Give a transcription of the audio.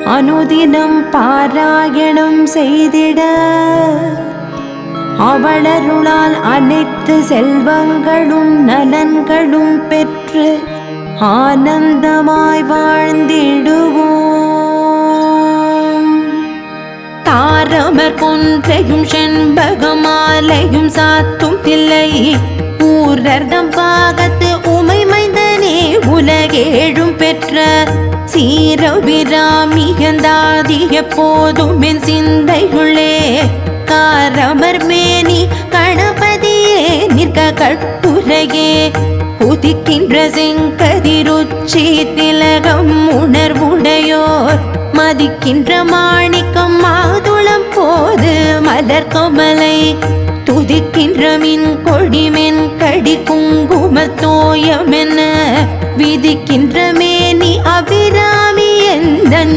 அனுதினம் பாராயணம் செய்திட அவளருளால் அனைத்து செல்வங்களும் நலன்களும் பெற்று ஆனந்தமாய் வாழ்ந்திடுவோம். தாரமர் கொன்றையும் செண்பகமாலையும் சாத்தும் தில்லை ஊரர்தம் பாகத்து உமை மைந்தனே உலகேழும் பெற்ற சீரபிராமிகந்தாதி எப்போதும் என் சிந்தையுள்ளே காரமர் மேனி கணபதியே நிற்க கட்டுரையே உதிக்கின்ற செங்கதிருச்சி திலகம் உணர்வுடையோர் மதிக்கின்ற மாணிக்கம் மாதுளம் போது மலர் கொமலை துதிக்கின்ற மின் கொடிமென் கடி குங்குமத்தோயமென விதிக்கின்ற மேனி அபிராமி எந்தன்